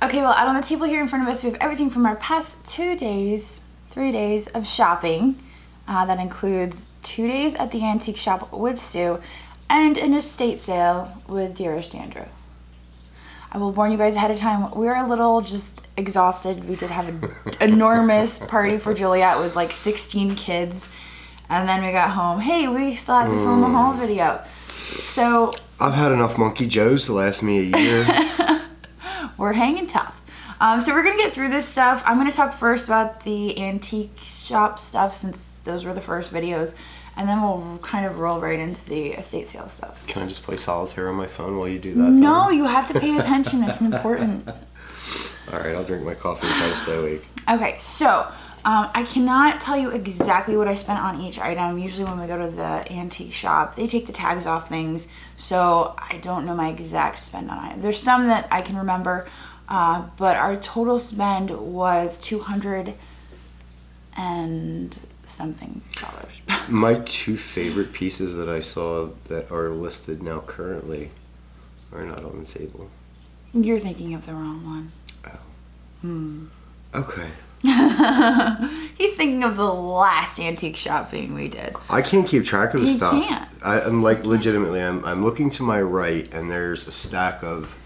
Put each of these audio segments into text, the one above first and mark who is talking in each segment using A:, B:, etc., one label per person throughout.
A: Okay, well, out on the table here in front of us, we have everything from our past 3 days of shopping. That includes 2 days at the antique shop with Sue and an estate sale with dearest Andrew. I will warn you guys ahead of time, we're a little just exhausted. We did have an enormous party for Juliet with like 16 kids. And then we got home, hey, we still have to film a haul video. So
B: I've had enough Monkey Joes to last me a year.
A: We're hanging tough. So we're going to get through this stuff. I'm going to talk first about the antique shop stuff since those were the first videos. And then we'll kind of roll right into the estate sale stuff.
B: Can I just play solitaire on my phone while you do that?
A: No, you have to pay attention. It's important.
B: All right, I'll drink my coffee and try to stay awake.
A: Okay, so I cannot tell you exactly what I spent on each item. Usually when we go to the antique shop, they take the tags off things. So I don't know my exact spend on it. There's some that I can remember, but our total spend was $200 and something dollars.
B: My two favorite pieces that I saw that are listed now currently are not on the table.
A: You're thinking of the wrong one.
B: Oh. Okay.
A: He's thinking of the last antique shopping we did.
B: I can't keep track of the stuff.
A: Can't.
B: I'm like legitimately, I'm looking to my right and there's a stack of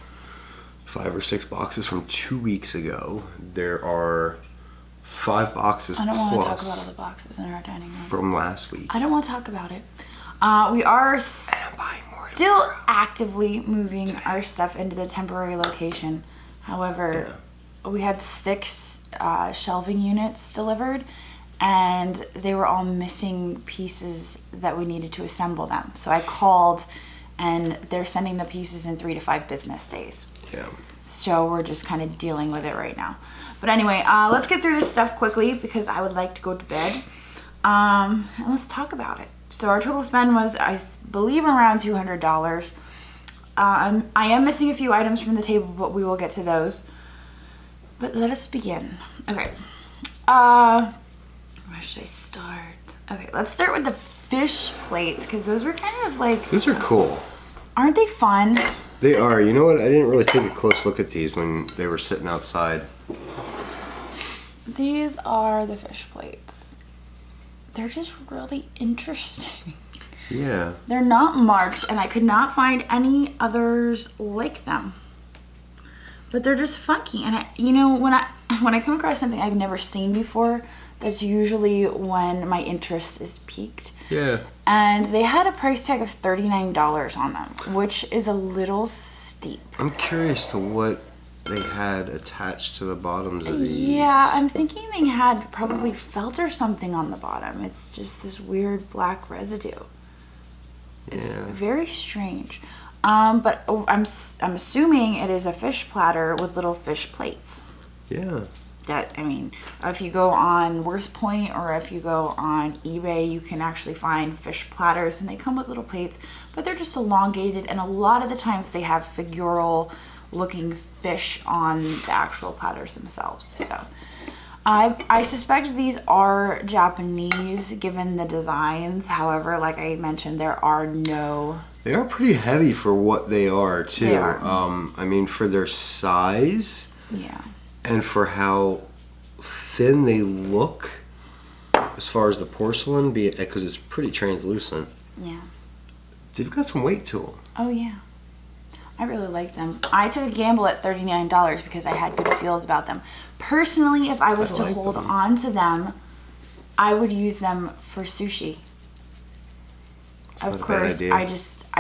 B: 5 or 6 boxes from 2 weeks ago. There are 5 boxes
A: I don't want to talk
B: plus
A: about all the boxes in our dining room.
B: from last week.
A: I don't want to talk about it. We are still actively moving our stuff into the temporary location. However, we had 6 shelving units delivered and they were all missing pieces that we needed to assemble them. So I called and they're sending the pieces in 3 to 5 business days.
B: Yeah.
A: So we're just kind of dealing with it right now. But anyway, let's get through this stuff quickly because I would like to go to bed. And let's talk about it. So our total spend was, I believe, around $200. I am missing a few items from the table, but we will get to those. But let us begin. Okay. Where should I start? Okay, let's start with the fish plates because those were kind of like...
B: These are cool.
A: Aren't they fun?
B: They are. You know what? I didn't really take a close look at these when they were sitting outside.
A: These are the fish plates. They're just really interesting.
B: Yeah.
A: They're not marked, and I could not find any others like them. But they're just funky, and when I come across something I've never seen before, that's usually when my interest is piqued.
B: Yeah.
A: And they had a price tag of $39 on them, which is a little steep.
B: I'm curious to what they had attached to the bottoms of these.
A: Yeah, I'm thinking they had probably felt or something on the bottom. It's just this weird black residue. It's very strange. But I'm assuming it is a fish platter with little fish plates.
B: Yeah.
A: If you go on Worth Point or if you go on eBay, you can actually find fish platters, and they come with little plates, but they're just elongated, and a lot of the times they have figural looking fish on the actual platters themselves. So I suspect these are Japanese given the designs. However, like I mentioned, there are no...
B: They are pretty heavy for what they are, too.
A: They are.
B: For their size...
A: Yeah.
B: And for how thin they look, as far as the porcelain, because it's pretty translucent.
A: Yeah.
B: They've got some weight to them.
A: Oh, yeah. I really like them. I took a gamble at $39 because I had good feels about them. Personally, if I was to hold on to them, I would use them for sushi. Of course, I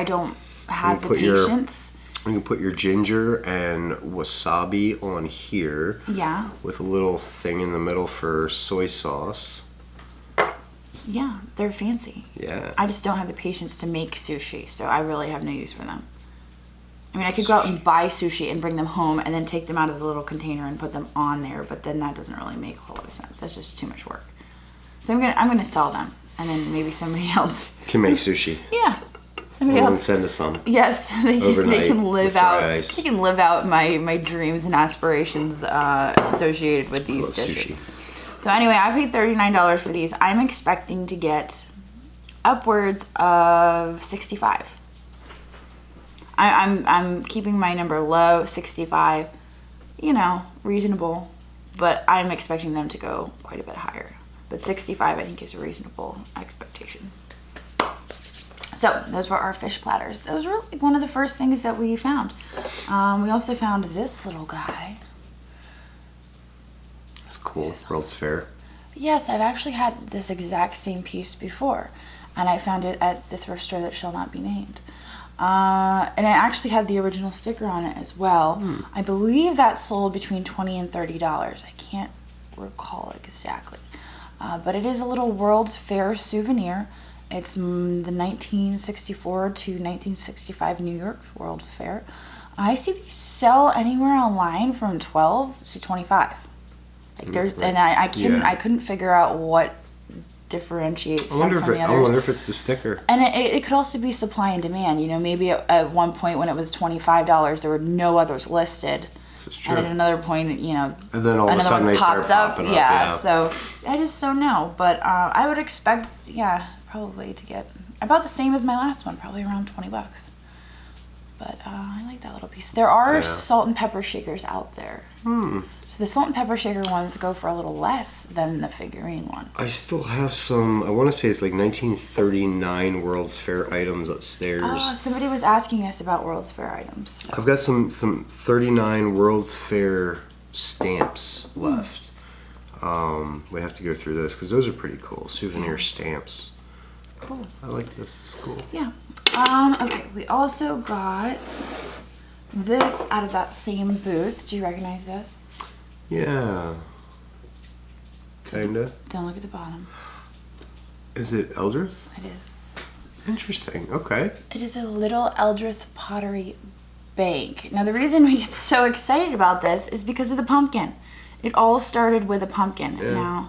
A: don't have the patience.
B: You can put your ginger and wasabi on here.
A: Yeah.
B: With a little thing in the middle for soy sauce.
A: Yeah, they're fancy.
B: Yeah.
A: I just don't have the patience to make sushi, so I really have no use for them. I could go out and buy sushi and bring them home and then take them out of the little container and put them on there, but then that doesn't really make a whole lot of sense. That's just too much work. So I'm gonna sell them, and then maybe somebody else
B: can make sushi.
A: Yeah. Somebody else
B: send us some.
A: Yes, they can live out.
B: Ice.
A: They can live out my dreams and aspirations associated with these dishes. Sushi. So anyway, I paid $39 for these. I'm expecting to get upwards of 65. I'm keeping my number low, 65. you know, reasonable. But I'm expecting them to go quite a bit higher. But 65 I think is a reasonable expectation. So those were our fish platters. Those were like one of the first things that we found. We also found this little guy.
B: That's cool. World's Fair.
A: Yes, I've actually had this exact same piece before, and I found it at the thrift store that shall not be named. And it actually had the original sticker on it as well. I believe that sold between $20 and $30. I can't recall exactly. But it is a little World's Fair souvenir. It's the 1964 to 1965 New York World Fair. I see these sell anywhere online from $12 to $25. Like there's, and I couldn't figure out what differentiates some from the others.
B: I wonder if it's the sticker.
A: And it could also be supply and demand. You know, maybe at one point when it was $25, there were no others listed.
B: This is true.
A: And at another point, you know,
B: and then all of a sudden they start popping up.
A: Yeah, so I just don't know. But I would expect, probably to get about the same as my last one, probably around $20. But I like that little piece. There are salt and pepper shakers out there. So the salt and pepper shaker ones go for a little less than the figurine one.
B: I still have some, I want to say it's like 1939 World's Fair items upstairs.
A: Oh, somebody was asking us about World's Fair items.
B: I've got some 39 World's Fair stamps left. We have to go through those because those are pretty cool. Souvenir stamps.
A: Cool.
B: I like this. It's cool.
A: Yeah. Okay, we also got this out of that same booth. Do you recognize this?
B: Yeah. Kinda.
A: Don't look at the bottom.
B: Is it Eldrith?
A: It is.
B: Interesting. Okay.
A: It is a little Eldrith pottery bank. Now the reason we get so excited about this is because of the pumpkin. It all started with a pumpkin.
B: Yeah.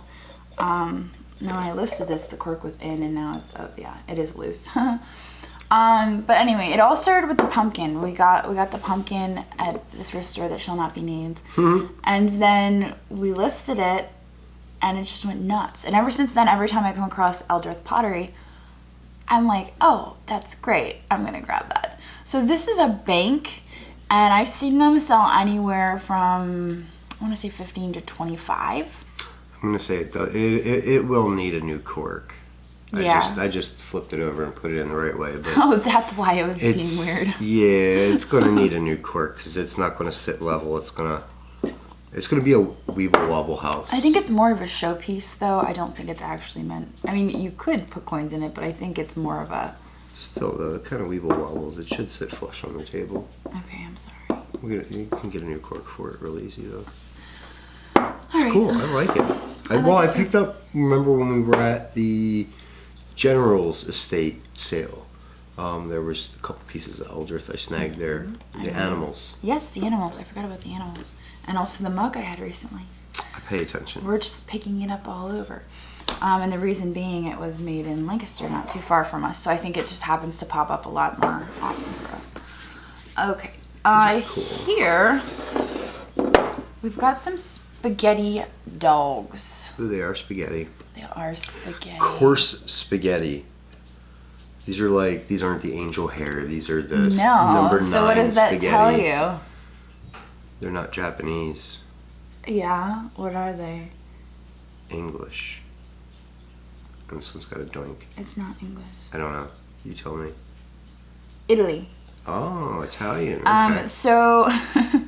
A: Now when I listed this, the cork was in, and now it's it is loose. But anyway, it all started with the pumpkin. We got the pumpkin at the thrift store that shall not be named, and then we listed it, and it just went nuts. And ever since then, every time I come across Eldrith pottery, I'm like, oh, that's great. I'm gonna grab that. So this is a bank, and I've seen them sell anywhere from, I want to say 15 to 25.
B: I'm gonna say it will need a new cork.
A: Yeah.
B: I just flipped it over and put it in the right way. But
A: oh, that's why it was being weird.
B: Yeah, it's gonna need a new cork because it's not gonna sit level. It's gonna be a weeble wobble house.
A: I think it's more of a showpiece, though. I don't think it's actually meant. I mean, you could put coins in it, but I think it's more of a.
B: Still, though, it kind of weeble wobbles. It should sit flush on the table.
A: Okay, I'm sorry.
B: You can get a new cork for it real easy, though.
A: All right.
B: Cool. I like it. I picked up. Remember when we were at the General's estate sale? There was a couple pieces of Eldrith I snagged there. The animals.
A: Yes, the animals. I forgot about the animals. And also the mug I had recently.
B: I pay attention.
A: We're just picking it up all over. And the reason being it was made in Lancaster, not too far from us. So I think it just happens to pop up a lot more often for us. Okay. Cool. Here, we've got some spaghetti dogs.
B: Ooh, they are spaghetti.
A: They are spaghetti.
B: Coarse spaghetti. These aren't the angel hair. These are the number 9 spaghetti.
A: So what does that tell you?
B: They're not Japanese.
A: Yeah, what are they?
B: English. And this one's got a doink.
A: It's not English.
B: I don't know. You tell me.
A: Italy.
B: Oh, Italian. Okay.
A: So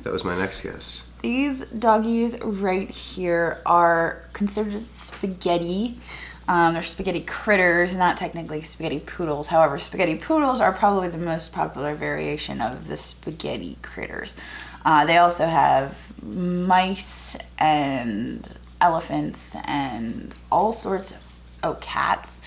B: that was my next guess.
A: These doggies right here are considered spaghetti. They're spaghetti critters, not technically spaghetti poodles. However, spaghetti poodles are probably the most popular variation of the spaghetti critters. They also have mice and elephants and all sorts of cats.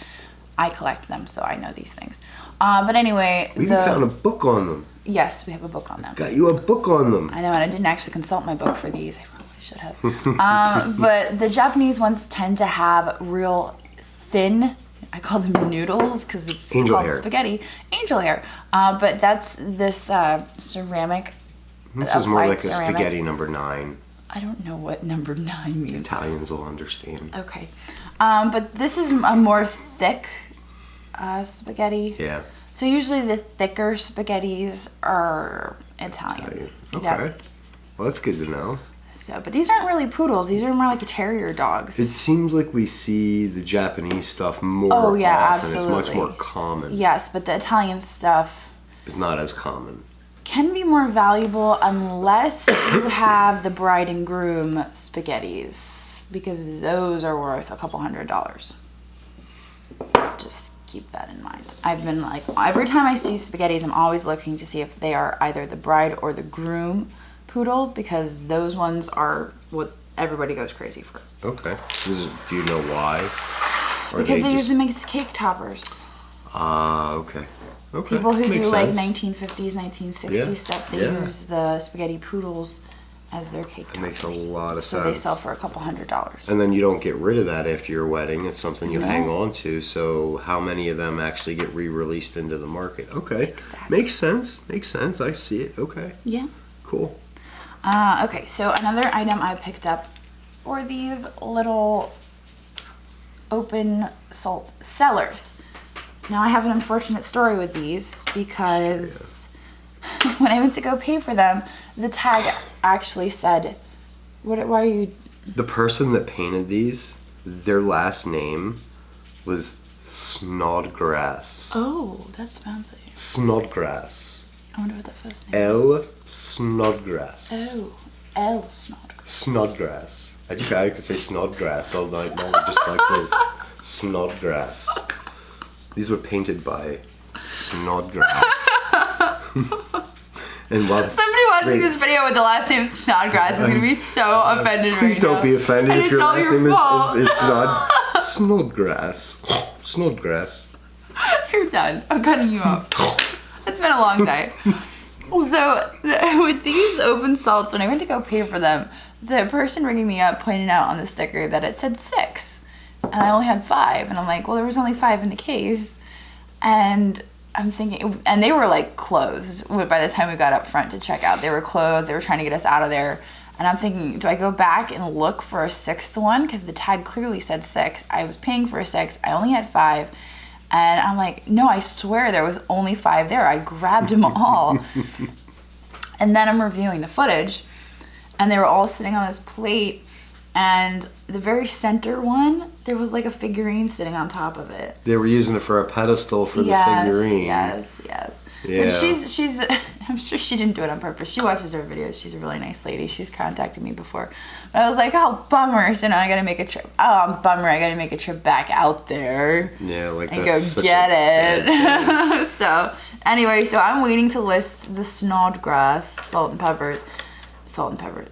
A: I collect them, so I know these things. But anyway,
B: we even found a book on them.
A: Yes, we have a book on them.
B: Got you a book on them.
A: I know, and I didn't actually consult my book for these. I probably should have. But the Japanese ones tend to have real thin, I call them noodles because it's called spaghetti. Angel hair. But that's this ceramic.
B: This is more like a spaghetti number 9.
A: I don't know what number 9 means.
B: Italians will understand.
A: Okay. But this is a more thick spaghetti.
B: Yeah.
A: So usually the thicker spaghettis are Italian.
B: Okay.
A: Yep.
B: Well, that's good to know.
A: So, but these aren't really poodles. These are more like terrier dogs.
B: It seems like we see the Japanese stuff more
A: Oh, yeah,
B: often.
A: absolutely.
B: It's much more common.
A: Yes, but the Italian stuff
B: It's not as common.
A: can be more valuable unless you have the bride and groom spaghettis, because those are worth a couple $100. Just keep that in mind. I've been like, every time I see spaghettis, I'm always looking to see if they are either the bride or the groom poodle, because those ones are what everybody goes crazy for.
B: Okay. Do you know why? Or
A: Because they
B: just...
A: usually make cake toppers.
B: Okay. Okay.
A: People who
B: Makes
A: do like
B: sense.
A: 1950s, 1960s stuff, they use the spaghetti poodles as their cake toppers.
B: It makes a lot of
A: So
B: sense.
A: they sell for a couple $100.
B: And then you don't get rid of that after your wedding. It's something you hang on to. So how many of them actually get re-released into the market? Okay.
A: Exactly.
B: Makes sense. Makes sense. I see it. Okay.
A: Yeah.
B: Cool.
A: Okay, so another item I picked up were these little open salt cellars. Now I have an unfortunate story with these because when I went to go pay for them, the tag actually said, why are you...
B: The person that painted these, their last name was Snodgrass.
A: Oh, that's fancy.
B: Snodgrass.
A: I wonder what the first name
B: L. Snodgrass.
A: Oh, L. Snodgrass.
B: Snodgrass. I could say Snodgrass all night long, just like this. Snodgrass. These were painted by Snodgrass. And while
A: Somebody watching this video with the last name Snodgrass is going to be so offended right now.
B: please don't be offended
A: And
B: if
A: it's
B: your
A: all
B: last
A: your
B: name
A: fault.
B: is Snodgrass. Snodgrass.
A: You're done. I'm cutting you off. It's been a long day. So with these open salts, when I went to go pay for them, the person ringing me up pointed out on the sticker that it said 6. And I only had 5. And I'm like, well, there was only 5 in the case. And I'm thinking, and they were like closed by the time we got up front to check out. They were closed. They were trying to get us out of there. And I'm thinking, do I go back and look for a 6th one? Because the tag clearly said 6. I was paying for a 6. I only had 5. And I'm like, no, I swear there was only 5 there. I grabbed them all. And then I'm reviewing the footage. And they were all sitting on this plate. And the very center one, there was like a figurine sitting on top of it.
B: They were using it for a pedestal for the figurine.
A: Yes.
B: Yeah.
A: And she's I'm sure she didn't do it on purpose. She watches our videos. She's a really nice lady. She's contacted me before. But I was like, oh, bummer. So now I got to make a trip. Oh, bummer. I got to make a trip back out there.
B: Yeah, like
A: and
B: that's
A: go
B: such
A: get
B: a
A: it. So anyway, so I'm waiting to list the Snodgrass salt, open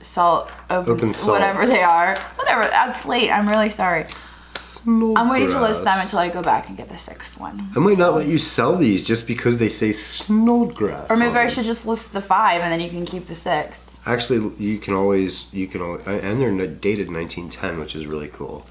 B: salts.
A: whatever they are. Whatever. That's late. I'm really sorry. I'm waiting to list them
B: Snodgrass.
A: until I go back and get the 6th one.
B: I might not let you sell these just because they say Snodgrass.
A: Or maybe
B: on
A: I
B: them.
A: should just list the 5 and then you can keep the 6th.
B: Actually, you can always, and they're dated 1910, which is really cool.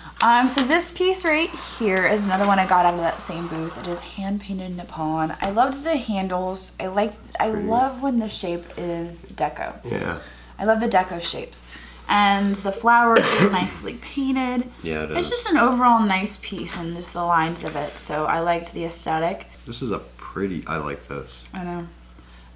A: So this piece right here is another one I got out of that same booth. It is hand painted Nippon. I loved the handles. I love when the shape is deco.
B: Yeah.
A: I love the deco shapes. And the flowers are nicely painted.
B: Yeah, it is.
A: It's just an overall nice piece and just the lines of it. So I liked the aesthetic.
B: This is a pretty, I like this.
A: I know.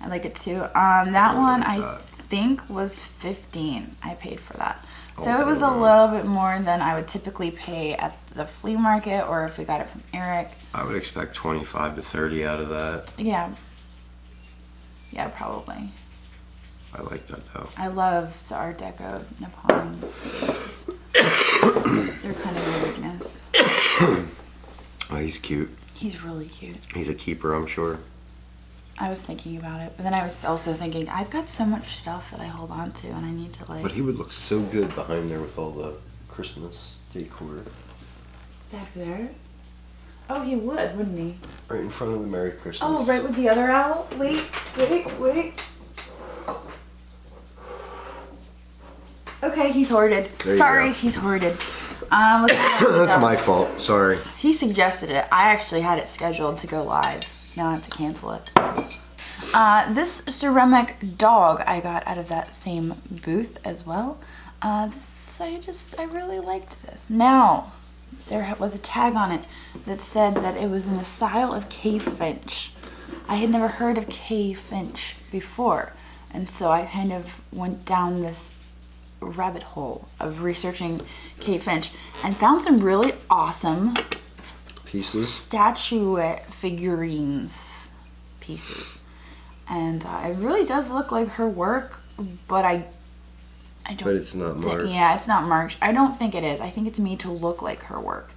A: I like it too. That one I think was $15. I paid for that. So it was a little bit more than I would typically pay at the flea market or if we got it from Eric.
B: I would expect 25 to 30 out of that.
A: Yeah. Yeah, probably.
B: I like that though.
A: I love the Art Deco Nippon pieces. They're kind of a weakness.
B: Oh, he's cute.
A: He's really cute.
B: He's a keeper, I'm sure.
A: I was thinking about it, but then I was also thinking, I've got so much stuff that I hold on to and I need to like...
B: But he would look so good behind there with all the Christmas decor.
A: Back there? Oh, he would, wouldn't he?
B: Right in front of the Merry Christmas.
A: Oh, right with the other owl? Wait. Okay, he's hoarded.
B: There you
A: Sorry,
B: go.
A: he's hoarded.
B: That's my fault. Sorry.
A: He suggested it. I actually had it scheduled to go live. Now I have to cancel it. This ceramic dog I got out of that same booth as well. I really liked this. Now, there was a tag on it that said that it was in the style of K. Finch. I had never heard of K. Finch before. And so I kind of went down this rabbit hole of researching Kate Finch and found some really awesome
B: Pieces.
A: statuette figurines pieces. And it really does look like her work, but I don't.
B: But it's not marked.
A: Yeah, it's not marked. I don't think it is. I think it's made to look like her work.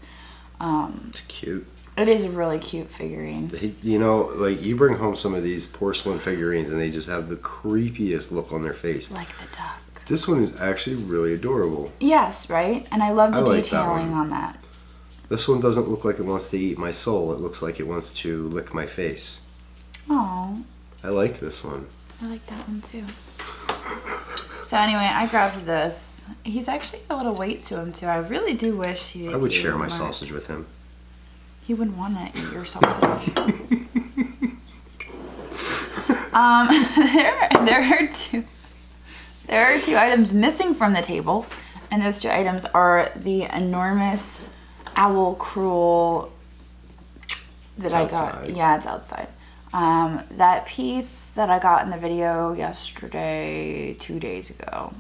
B: It's cute.
A: It is a really cute figurine.
B: You know, like you bring home some of these porcelain figurines and they just have the creepiest look on their face.
A: Like the duck.
B: This one is actually really adorable.
A: Yes, right? And I love the
B: like that
A: detailing
B: one.
A: on that.
B: This one doesn't look like it wants to eat my soul. It looks like it wants to lick my face.
A: Oh,
B: I like this one.
A: I like that one too. So anyway, I grabbed this. He's actually got a little weight to him too. I really do wish he.
B: I would
A: he
B: share my
A: was more-
B: sausage with him.
A: He wouldn't want to eat your sausage. There are two items missing from the table, and those two items are the enormous owl cruel that
B: It's
A: I got.
B: outside.
A: Yeah, it's outside. That piece that I got in the video yesterday, 2 days ago,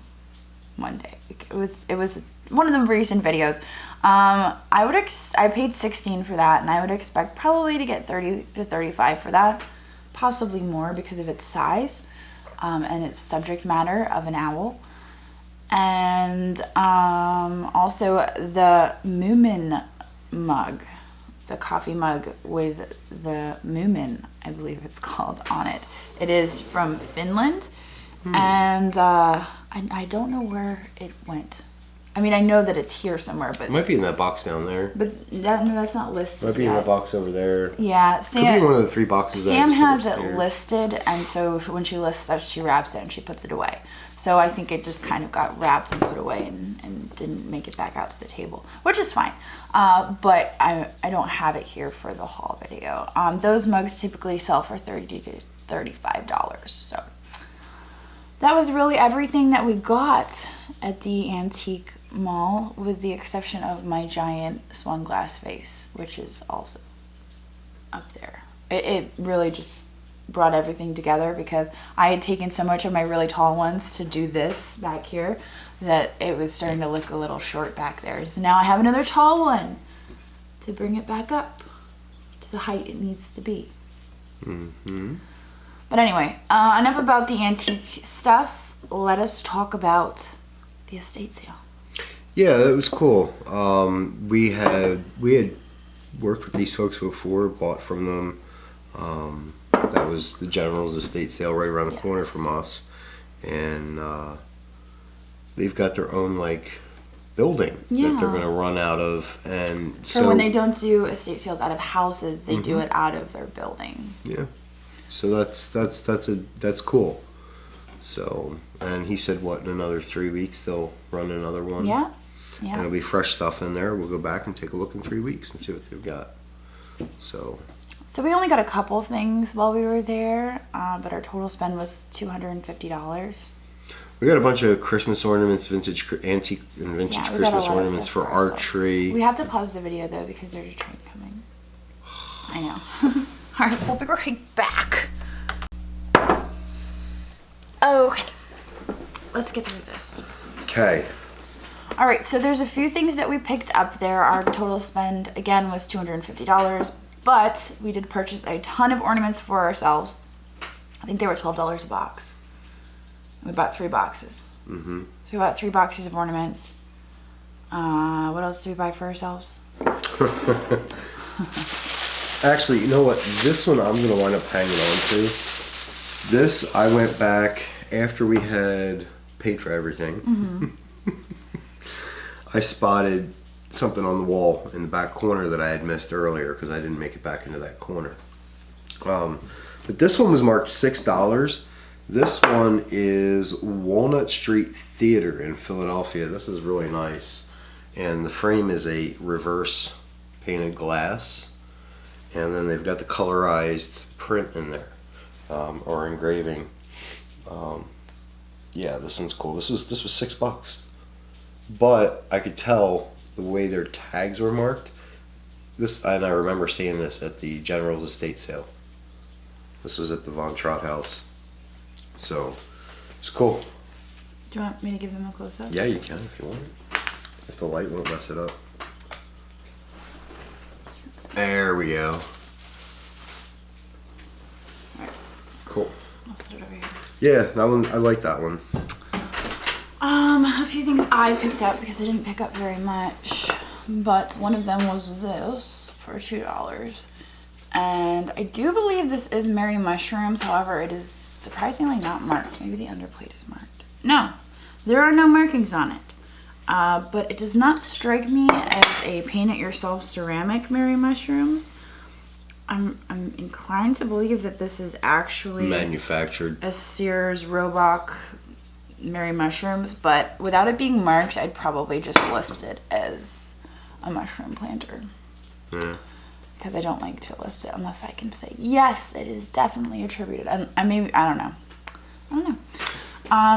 A: one day. It was one of the recent videos. I paid $16 for that, and I would expect probably to get $30 to $35 for that, possibly more because of its size and its subject matter of an owl. And also the Moomin mug, the coffee mug with the Moomin, I believe it's called, on it. It is from Finland, and I don't know where it went. I mean, I know that it's here somewhere, but
B: It might be in that box down there.
A: that's not listed.
B: Might be in
A: yet.
B: that box over there.
A: Yeah,
B: Could be in one of the 3 boxes. that I
A: Sam
B: just put
A: has it
B: upstairs.
A: listed, and so when she lists stuff, she wraps it and she puts it away. So I think it just kind of got wrapped and put away and didn't make it back out to the table, which is fine. But I don't have it here for the haul video. Those mugs typically sell for $30 to $35. So that was really everything that we got at the antique mall, with the exception of my giant swan glass vase, which is also up there. It really just brought everything together because I had taken so much of my really tall ones to do this back here that it was starting to look a little short back there. So now I have another tall one to bring it back up to the height it needs to be.
B: Mm-hmm.
A: But anyway, enough about the antique stuff. Let us talk about the estate sale.
B: Yeah, that was cool. We had worked with these folks before, bought from them. That was the General's estate sale right around the corner from us, and they've got their own building that they're going to run out of, and
A: So when they don't do estate sales out of houses, they do it out of their building.
B: Yeah, so that's cool. So, and he said, what, in another 3 weeks they'll run another one.
A: Yeah.
B: And it'll be fresh stuff in there. We'll go back and take a look in 3 weeks and see what they've got. So
A: we only got a couple things while we were there, but our total spend was $250.
B: we got a bunch of Christmas ornaments, antique and vintage
A: Yeah, we got a
B: Christmas
A: lot of
B: ornaments
A: stuff
B: for
A: for
B: our
A: ourselves.
B: tree.
A: We have to pause the video though because there's a train coming. I know. All right, we'll be right back. Okay, let's get through this.
B: Okay.
A: All right, so there's a few things that we picked up there. Our total spend, again, was $250, but we did purchase a ton of ornaments for ourselves. I think they were $12 a box. We bought 3 boxes.
B: Mm-hmm.
A: So we bought 3 boxes of ornaments. What else did we buy for ourselves?
B: Actually, you know what? This one I'm going to wind up hanging on to. This, I went back after we had paid for everything.
A: Mm-hmm.
B: I spotted something on the wall in the back corner that I had missed earlier because I didn't make it back into that corner. But this one was marked $6. This one is Walnut Street Theater in Philadelphia. This is really nice. And the frame is a reverse painted glass. And then they've got the colorized print in there, or engraving. Yeah, this one's cool. This was $6. But I could tell the way their tags were marked. And I remember seeing this at the General's estate sale. This was at the Von Trott house. So It's cool.
A: Do you want me to give them a close-up?
B: Yeah, you can if you want. If the light won't mess it up. There we go.
A: Alright.
B: Cool.
A: I'll set it over here.
B: Yeah, that one, I like that one.
A: A few things I picked up because I didn't pick up very much, but one of them was this for $2. And I do believe this is Merry Mushrooms, however, it is surprisingly not marked. Maybe the underplate is marked. No, there are no markings on it. But it does not strike me as a paint-it-yourself ceramic Merry Mushrooms. I'm inclined to believe that this is actually
B: manufactured
A: a Sears Roebuck Merry Mushrooms, but without it being marked, I'd probably just list it as a mushroom planter.
B: Yeah.
A: Because I don't like to list it unless I can say, yes, it is definitely attributed. And maybe, I don't know.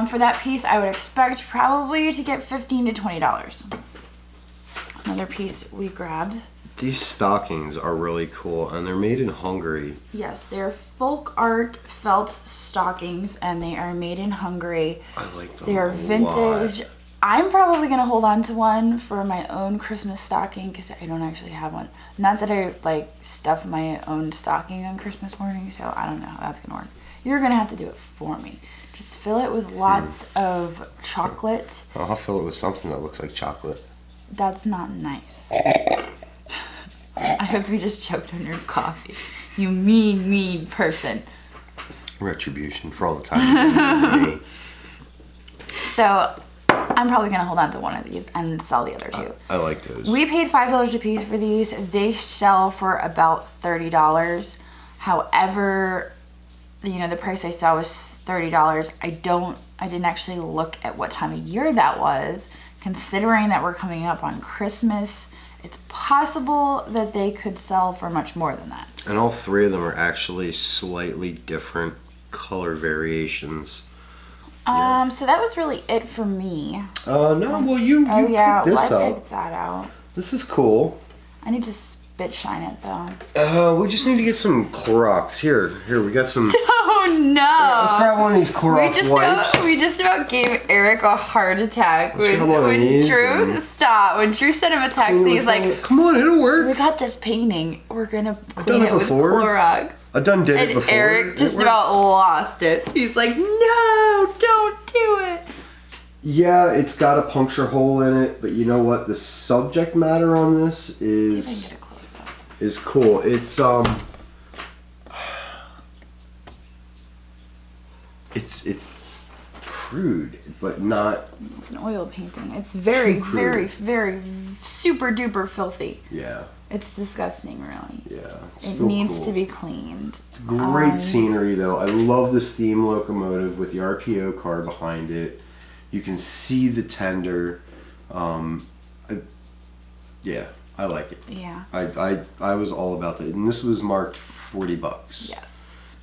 A: For that piece, I would expect probably to get $15 to $20. Another piece we grabbed.
B: These stockings are really cool, and they're made in Hungary.
A: Yes, they're folk art felt stockings, and they are made in Hungary.
B: I like them.
A: They are vintage.
B: Lot.
A: I'm probably gonna hold on to one for my own Christmas stocking because I don't actually have one. Not that I like stuff my own stocking on Christmas morning, so I don't know how that's gonna work. You're gonna have to do it for me. Just fill it with lots of chocolate.
B: I'll fill it with something that looks like chocolate.
A: That's not nice. I hope you just choked on your coffee. You mean person.
B: Retribution for all the time. Me.
A: So I'm probably gonna hold on to one of these and sell the other two.
B: I like those.
A: We paid $5 a piece for these. They sell for about $30. However, you know, the price I saw was $30. I didn't actually look at what time of year that was. Considering that we're coming up on Christmas, it's possible that they could sell for much more than that.
B: And all three of them are actually slightly different color variations.
A: So that was really it for me.
B: No, well you
A: Oh yeah,
B: picked this
A: well, I
B: up.
A: picked that out.
B: This is cool.
A: I need to spit shine it though.
B: We just need to get some Clorox. Here, we got some.
A: Oh no!
B: Let's grab one of these Clorox wipes.
A: We just about gave Eric a heart attack
B: Let's grab one of these
A: when Drew sent him a text. He's like,
B: "Come on, it'll work."
A: We got this painting. We're gonna
B: I've
A: clean
B: done
A: it
B: it
A: with
B: before.
A: Clorox.
B: I done did it
A: And
B: before.
A: Eric just
B: It
A: about
B: works.
A: lost it. He's like, no, don't do it.
B: Yeah, it's got a puncture hole in it, but you know what? The subject matter on this
A: See if I can
B: is
A: get a close up.
B: is cool. It's crude, but not.
A: It's an oil painting. It's very,
B: Too crude.
A: very, very super duper filthy.
B: Yeah.
A: It's disgusting, really.
B: Yeah. It's
A: It
B: still
A: needs
B: cool.
A: to be cleaned.
B: Great scenery though. I love the steam locomotive with the RPO car behind it. You can see the tender. Yeah, I like it.
A: Yeah.
B: I was all about that, and this was marked $40.
A: Yes.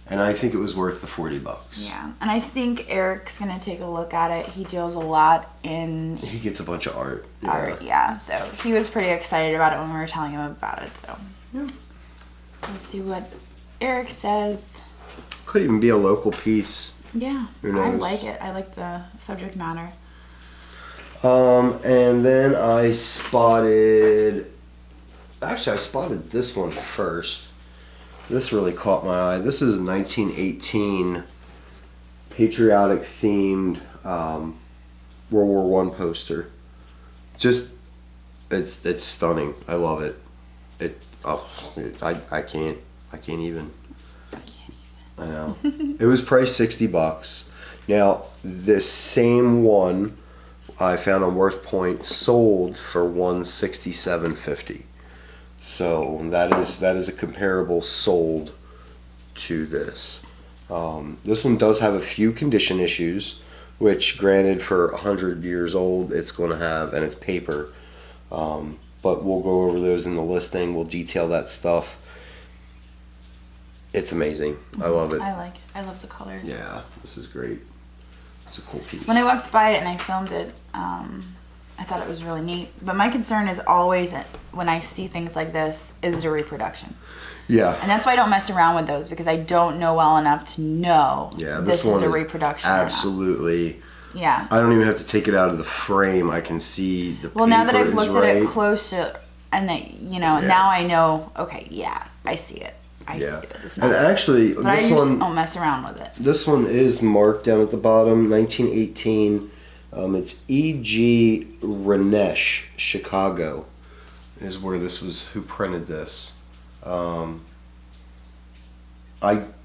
B: And I think it was worth the $40.
A: Yeah. And I think Eric's gonna take a look at it. He deals a lot in
B: He gets a bunch of art. Yeah.
A: art, yeah. So he was pretty excited about it when we were telling him about it. So
B: Yeah.
A: we'll see what Eric says.
B: Could even be a local piece.
A: Yeah,
B: Who
A: I
B: knows?
A: like it. I like the subject matter.
B: And then I spotted. Actually, I spotted this one first. This really caught my eye. This is a 1918 patriotic themed World War I poster. Just, it's stunning. I love it. I can't even. I know. It was priced $60. Now, this same one I found on Worth Point sold for $167.50. So that is a comparable sold to this. This one does have a few condition issues, which granted for 100 years old it's going to have, and it's paper. But we'll go over those in the listing. We'll detail that stuff. It's amazing. I love it.
A: I like it. I love the colors.
B: Yeah, this is great. It's a cool piece.
A: When I walked by it and I filmed it, I I thought it was really neat. But my concern is always when I see things like this is the reproduction.
B: Yeah.
A: And that's why I don't mess around with those, because I don't know well enough to know this is a reproduction.
B: Absolutely.
A: Yeah.
B: I don't even have to take it out of the frame. I can see the
A: Well, now that I've looked
B: right.
A: at it closer, and now I know, okay, yeah, I see it. I see it.
B: And actually,
A: but I usually don't mess around with it.
B: This one is marked down at the bottom, 1918. It's E.G. Renesh, Chicago, is where this was, who printed this. I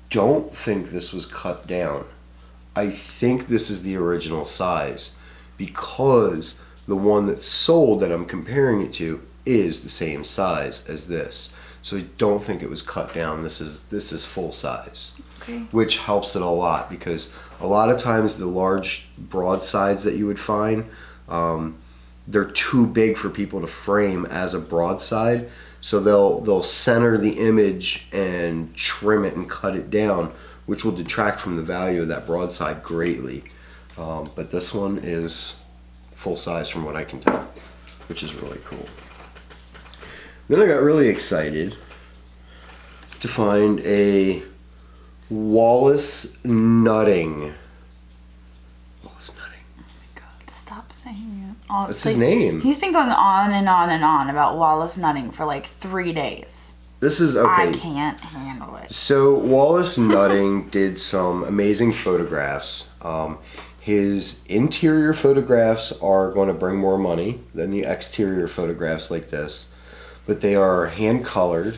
B: don't think this was cut down. I think this is the original size, because the one that's sold that I'm comparing it to is the same size as this. So I don't think it was cut down. This is full size. Okay. Which helps it a lot, because a lot of times the large broadsides that you would find, they're too big for people to frame as a broadside. So they'll center the image and trim it and cut it down, which will detract from the value of that broadside greatly. But this one is full size from what I can tell, which is really cool. Then I got really excited to find a Wallace Nutting. Wallace Nutting.
A: Oh my God, stop saying it.
B: That's his name.
A: He's been going on and on and on about Wallace Nutting for like 3 days.
B: This is okay.
A: I can't handle it.
B: So Wallace Nutting did some amazing photographs. His interior photographs are going to bring more money than the exterior photographs like this, but they are hand colored,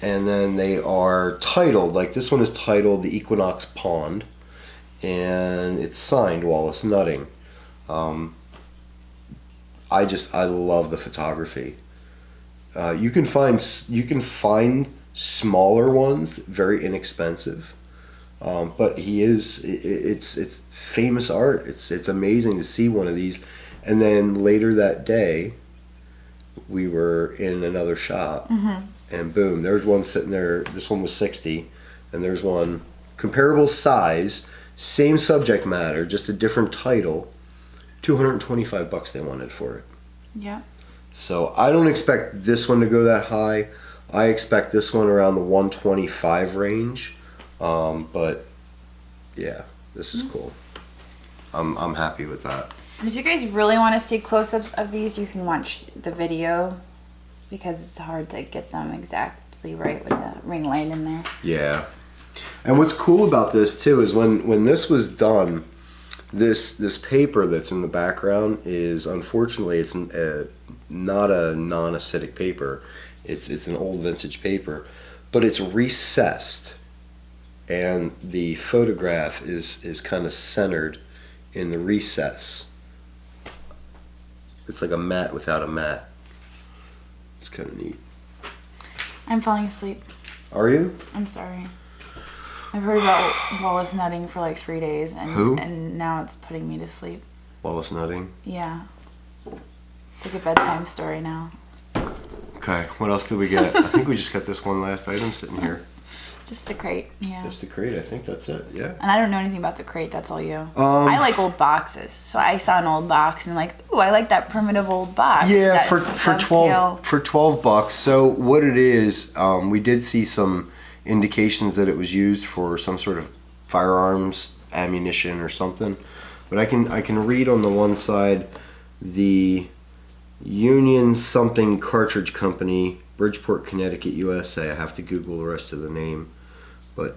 B: and then they are titled, like this one is titled The Equinox Pond, and it's signed Wallace Nutting. I love the photography. You can find smaller ones, very inexpensive, but it's famous art. It's amazing to see one of these. And then later that day, we were in another shop, and boom, there's one sitting there. This one was $60, and there's one comparable size, same subject matter, just a different title. $225 they wanted for it.
A: Yeah.
B: So I don't expect this one to go that high. I expect this one around the 125 range. But yeah, this is cool. I'm happy with that.
A: And if you guys really want to see close-ups of these, you can watch the video, because it's hard to get them exactly right with the ring light in there. Yeah.
B: And what's cool about this too is when this was done, this paper that's in the background is, unfortunately, it's not a non-acidic paper. It's an old vintage paper, but it's recessed, and the photograph is kind of centered in the recess. It's like a mat without a mat. It's kind of neat.
A: I'm falling asleep.
B: Are you?
A: I'm sorry. I've heard about Wallace Nutting for like 3 days, and now it's putting me to sleep.
B: Wallace Nutting?
A: Yeah. It's like a bedtime story now.
B: Okay, what else did we get? I think we just got this one last item sitting here.
A: Just the crate, yeah.
B: Just the crate, I think that's it, yeah.
A: And I don't know anything about the crate, that's all you. I like old boxes. So I saw an old box and I'm like, ooh, I like that primitive old box.
B: Yeah, for $12. So what it is, we did see some indications that it was used for some sort of firearms ammunition or something. But I can read on the one side, the Union something cartridge company, Bridgeport, Connecticut, USA. I have to Google the rest of the name. But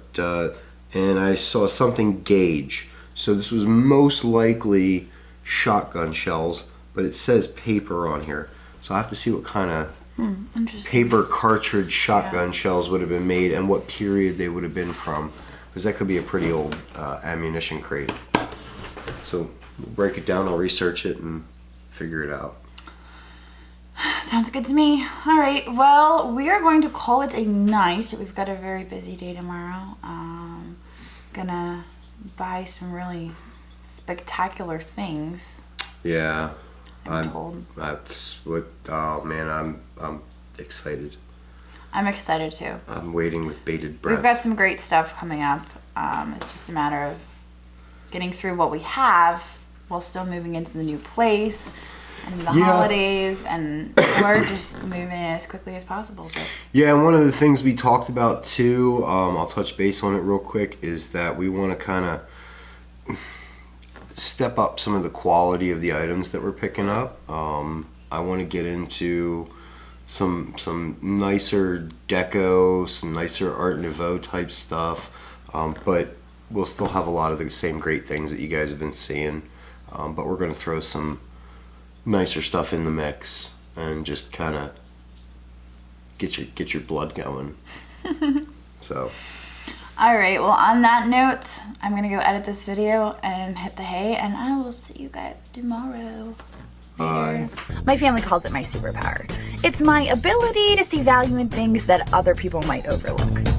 B: and I saw something gauge. So this was most likely shotgun shells, but it says paper on here. So I have to see what kind of paper cartridge shotgun shells would have been made and what period they would have been from, because that could be a pretty old ammunition crate. So we'll break it down, I'll research it and figure it out.
A: Sounds good to me. All right, well, we are going to call it a night. We've got a very busy day tomorrow. Gonna buy some really spectacular things.
B: Yeah,
A: I'm told.
B: That's what. Oh man, I'm excited.
A: I'm excited too.
B: I'm waiting with bated breath.
A: We've got some great stuff coming up. It's just a matter of getting through what we have while still moving into the new place. and the holidays, and we're just moving as quickly as possible. But.
B: Yeah, and one of the things we talked about too, I'll touch base on it real quick, is that we want to kind of step up some of the quality of the items that we're picking up. I want to get into some nicer deco, some nicer Art Nouveau type stuff, but we'll still have a lot of the same great things that you guys have been seeing, but we're going to throw some nicer stuff in the mix and just kind of get your blood going. So.
A: All right, well, on that note, I'm going to go edit this video and hit the hay, and I will see you guys tomorrow.
B: Bye.
C: My family calls it my superpower. It's my ability to see value in things that other people might overlook.